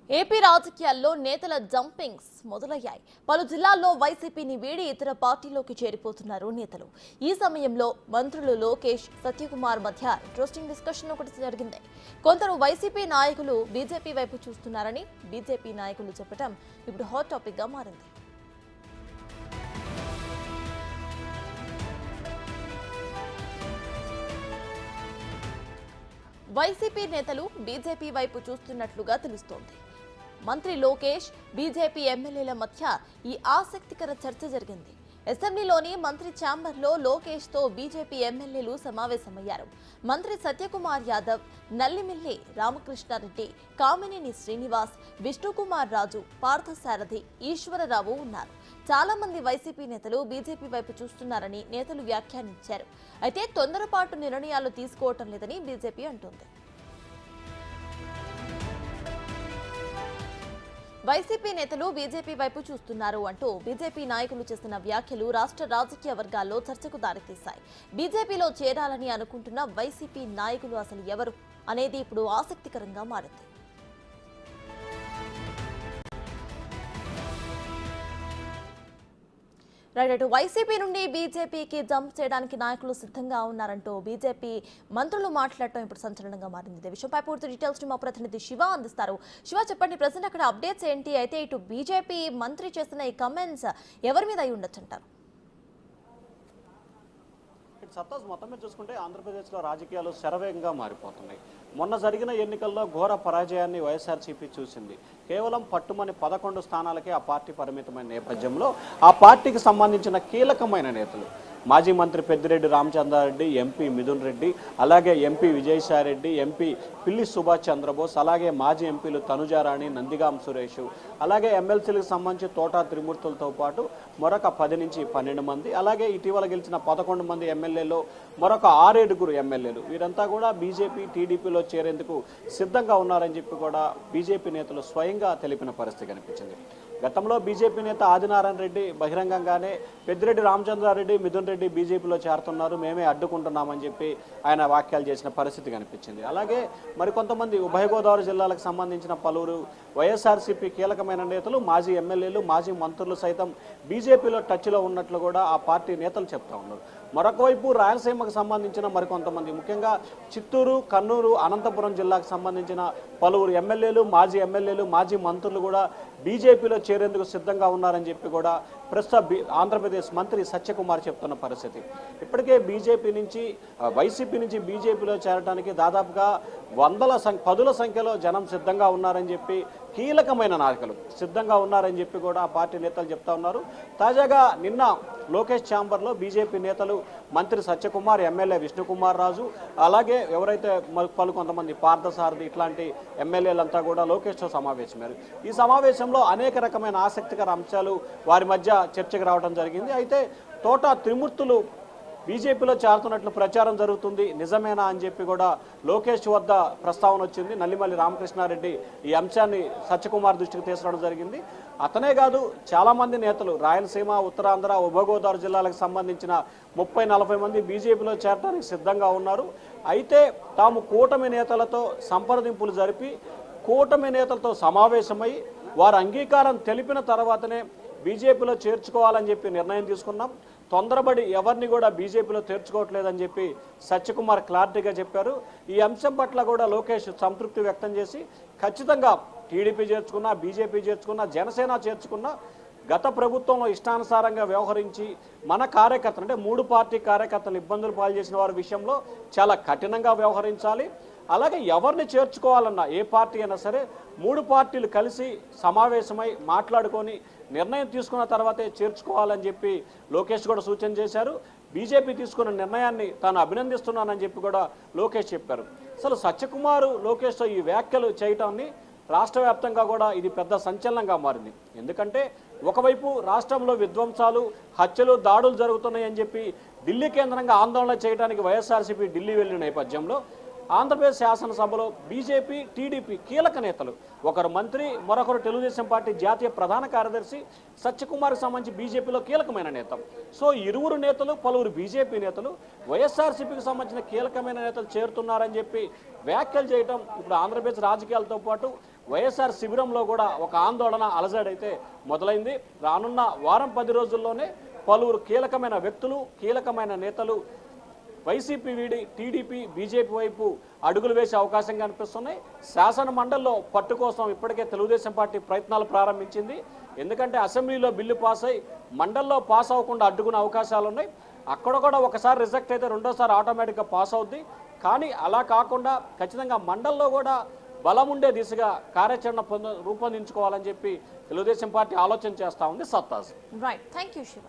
AP రాజకీయాల్లో నేతల jumpings మొదలయ్యాయి. పలు జిల్లాల్లో వైసీపీని వీడి ఇతర పార్టీలోకి చేరిపోతున్నారు నేతలు. ఈ సమయంలో మంత్రులు లోకేష్, సత్యకుమార్ మధ్య ఇంట్రెస్టింగ్ డిస్కషన్ ఒకటి జరిగింది. కొందరు వైసీపీ నాయకులు బీజేపీ వైపు చూస్తున్నారని బీజేపీ నాయకులు చెప్పడం ఇప్పుడు హాట్ టాపిక్ గా మారింది. వైసీపీ నేతలు బీజేపీ వైపు చూస్తున్నట్లుగా తెలుస్తోంది. మంత్రి లోకేష్, బీజేపీ ఎమ్మెల్యేల మధ్య ఈ ఆసక్తికర చర్చ జరిగింది. అసెంబ్లీలోని మంత్రి ఛాంబర్లో లోకేష్ తో బీజేపీ ఎమ్మెల్యేలు సమావేశమయ్యారు. మంత్రి సత్యకుమార్ యాదవ్, నల్లిమిల్లి రామకృష్ణారెడ్డి, కామినేని శ్రీనివాస్, విష్ణుకుమార్ రాజు, పార్థసారథి, ఈశ్వరరావు ఉన్నారు. చాలా మంది వైసీపీ నేతలు బీజేపీ వైపు చూస్తున్నారని నేతలు వ్యాఖ్యానించారు. అయితే తొందరపాటు నిర్ణయాలు తీసుకోవటం లేదని బీజేపీ అంటోంది. వైసీపీ నేతలు బీజేపీ వైపు చూస్తున్నారు అంటూ బీజేపీ నాయకులు చేసిన వ్యాఖ్యలు రాష్ట్ర రాజకీయ వర్గాల్లో చర్చకు దారితీశాయి. బీజేపీలో చేరాలని అనుకుంటున్న వైసీపీ నాయకులు అసలు ఎవరు అనేది ఇప్పుడు ఆసక్తికరంగా మారింది. రైట్, వైసీపీ నుండి బీజేపీకి జంప్ చేయడానికి నాయకులు సిద్ధంగా ఉన్నారంటూ బీజేపీ మంత్రులు మాట్లాడటం ఇప్పుడు సంచలనంగా మారింది. ఈ విషయంపై పూర్తి డీటెయిల్స్ మా ప్రతినిధి శివ అందిస్తారు. శివ, చెప్పండి, ప్రజెంట్ అక్కడ అప్డేట్స్ ఏంటి? అయితే ఇటు బీజేపీ మంత్రి చేసిన ఈ కమెంట్స్ ఎవరి మీద అయి ఉండొచ్చు అంటారు? సత్తాస్ మొత్తం మీద చూసుకుంటే ఆంధ్రప్రదేశ్లో రాజకీయాలు శరవేగంగా మారిపోతున్నాయి. మొన్న జరిగిన ఎన్నికల్లో ఘోర పరాజయాన్ని వైఎస్ఆర్సీపీ చూసింది. కేవలం పట్టుమని 11 స్థానాలకే ఆ పార్టీ పరిమితమైన నేపథ్యంలో ఆ పార్టీకి సంబంధించిన కీలకమైన నేతలు మాజీ మంత్రి పెద్దిరెడ్డి రామచంద్రారెడ్డి, ఎంపీ మిథున్ రెడ్డి, అలాగే ఎంపీ విజయసాయిరెడ్డి, ఎంపీ పిల్లి సుభాష్ చంద్రబోస్, అలాగే మాజీ ఎంపీలు తనుజారాణి, నందిగాం సురేష్, అలాగే ఎమ్మెల్సీలకు సంబంధించి తోటా త్రిమూర్తులతో పాటు మరొక 10 నుంచి 12 మంది, అలాగే ఇటీవల గెలిచిన 11 మంది ఎమ్మెల్యేలు, మరొక 6 ఎమ్మెల్యేలు, వీరంతా కూడా బీజేపీ, టీడీపీలో చేరేందుకు సిద్ధంగా ఉన్నారని చెప్పి కూడా బీజేపీ నేతలు స్వయంగా తెలిపిన పరిస్థితి కనిపించింది. గతంలో బీజేపీ నేత ఆదినారాయణ రెడ్డి బహిరంగంగానే పెద్దిరెడ్డి రామచంద్రారెడ్డి, మిథున్ రెడ్డి బీజేపీలో చేరుతున్నారు, మేమే అడ్డుకుంటున్నామని చెప్పి ఆయన వ్యాఖ్యలు చేసిన పరిస్థితి కనిపించింది. అలాగే మరికొంతమంది ఉభయ గోదావరి జిల్లాలకు సంబంధించిన పలువురు వైఎస్ఆర్సీపీ కీలకమైన నేతలు, మాజీ ఎమ్మెల్యేలు, మాజీ మంత్రులు సైతం బీజేపీలో టచ్లో ఉన్నట్లు కూడా ఆ పార్టీ నేతలు చెప్తా ఉన్నారు. మరొకవైపు రాయలసీమకు సంబంధించిన మరికొంతమంది, ముఖ్యంగా చిత్తూరు, కర్నూలు, అనంతపురం జిల్లాకు సంబంధించిన పలువురు ఎమ్మెల్యేలు, మాజీ మంత్రులు కూడా బీజేపీలో చేరేందుకు సిద్ధంగా ఉన్నారని చెప్పి కూడా ప్రస్తుత ఆంధ్రప్రదేశ్ మంత్రి సత్యకుమార్ చెప్తున్న పరిస్థితి. ఇప్పటికే వైసీపీ నుంచి బీజేపీలో చేరడానికి దాదాపుగా పదుల సంఖ్యలో జనం సిద్ధంగా ఉన్నారని చెప్పి, కీలకమైన నాయకులు సిద్ధంగా ఉన్నారని చెప్పి కూడా ఆ పార్టీ నేతలు చెప్తా ఉన్నారు. తాజాగా నిన్న లోకేష్ ఛాంబర్లో బీజేపీ నేతలు, మంత్రి సత్యకుమార్, ఎమ్మెల్యే విష్ణుకుమార్ రాజు, అలాగే ఎవరైతే కొంతమంది పార్థసారథి ఇట్లాంటి ఎమ్మెల్యేలంతా కూడా లోకేష్తో సమావేశమయ్యారు. ఈ సమావేశంలో అనేక రకమైన ఆసక్తికర అంశాలు వారి మధ్య చర్చకు రావడం జరిగింది. అయితే తోటా త్రిమూర్తులు బీజేపీలో చేరుతున్నట్లు ప్రచారం జరుగుతుంది, నిజమేనా అని చెప్పి కూడా లోకేష్ వద్ద ప్రస్తావన వచ్చింది. నల్లిమల్లి రామకృష్ణారెడ్డి ఈ అంశాన్ని సత్యకుమార్ దృష్టికి తీసుకురావడం జరిగింది. అతనే కాదు, చాలామంది నేతలు రాయలసీమ, ఉత్తరాంధ్ర, ఉభయ గోదావరి జిల్లాలకు సంబంధించిన 30-40 మంది బీజేపీలో చేరడానికి సిద్ధంగా ఉన్నారు. అయితే తాము కూటమి నేతలతో సంప్రదింపులు జరిపి కూటమి నేతలతో సమావేశమై వారు అంగీకారం తెలిపిన తర్వాతనే బీజేపీలో చేర్చుకోవాలని చెప్పి నిర్ణయం తీసుకున్నాం. తొందరపడి ఎవరిని కూడా బీజేపీలో చేర్చుకోవట్లేదని చెప్పి సత్యకుమార్ క్లారిటీగా చెప్పారు. ఈ అంశం పట్ల కూడా లోకేష్ సంతృప్తి వ్యక్తం చేసి, ఖచ్చితంగా టీడీపీ చేర్చుకున్నా, బీజేపీ చేర్చుకున్నా, జనసేన చేర్చుకున్నా గత ప్రభుత్వంలో ఇష్టానుసారంగా వ్యవహరించి మన కార్యకర్తలు, అంటే 3 పార్టీ కార్యకర్తలు ఇబ్బందులు పాలు చేసిన వారి విషయంలో చాలా కఠినంగా వ్యవహరించాలి. అలాగే ఎవరిని చేర్చుకోవాలన్నా, ఏ పార్టీ అయినా సరే 3 పార్టీలు కలిసి సమావేశమై మాట్లాడుకొని నిర్ణయం తీసుకున్న తర్వాతే చేర్చుకోవాలని చెప్పి లోకేష్ కూడా సూచన చేశారు. బీజేపీ తీసుకున్న నిర్ణయాన్ని తాను అభినందిస్తున్నానని చెప్పి కూడా లోకేష్ చెప్పారు. అసలు సత్యకుమార్ లోకేష్తో ఈ వ్యాఖ్యలు చేయటాన్ని రాష్ట్ర వ్యాప్తంగా కూడా ఇది పెద్ద సంచలనంగా మారింది. ఎందుకంటే ఒకవైపు రాష్ట్రంలో విధ్వంసాలు, హత్యలు, దాడులు జరుగుతున్నాయని చెప్పి ఢిల్లీ కేంద్రంగా ఆందోళన చేయడానికి వైఎస్ఆర్సీపీ ఢిల్లీ వెళ్ళిన నేపథ్యంలో ఆంధ్రప్రదేశ్ శాసనసభలో బీజేపీ, టీడీపీ కీలక నేతలు, ఒకరు మంత్రి, మరొకరు తెలుగుదేశం పార్టీ జాతీయ ప్రధాన కార్యదర్శి, సత్యకుమార్కి సంబంధించి బీజేపీలో కీలకమైన నేత. సో ఇరువురు నేతలు, పలువురు బీజేపీ నేతలు వైఎస్ఆర్సీపీకి సంబంధించిన కీలకమైన నేతలు చేరుతున్నారని చెప్పి వ్యాఖ్యలు చేయడం ఇప్పుడు ఆంధ్రప్రదేశ్ రాజకీయాలతో పాటు వైఎస్ఆర్ శిబిరంలో కూడా ఒక ఆందోళన అలజడైతే మొదలైంది. రానున్న వారం 10 రోజుల్లోనే పలువురు కీలకమైన వ్యక్తులు, కీలకమైన నేతలు వైసీపీ వీడి టీడీపీ, బీజేపీ వైపు అడుగులు వేసే అవకాశం కనిపిస్తున్నాయి. శాసన మండలిలో పట్టు కోసం ఇప్పటికే తెలుగుదేశం పార్టీ ప్రయత్నాలు ప్రారంభించింది. ఎందుకంటే అసెంబ్లీలో బిల్లు పాస్ అయి మండలిలో పాస్ అవ్వకుండా అడ్డుకునే అవకాశాలు ఉన్నాయి. అక్కడ కూడా ఒకసారి రిజెక్ట్ అయితే రెండోసారి ఆటోమేటిక్గా పాస్ అవుద్ది. కానీ అలా కాకుండా ఖచ్చితంగా మండలిలో కూడా బలం ఉండే దిశగా కార్యాచరణ రూపొందించుకోవాలని చెప్పి తెలుగుదేశం పార్టీ ఆలోచన చేస్తూ ఉంది. సత్తాజ్. Right, thank you Shiva.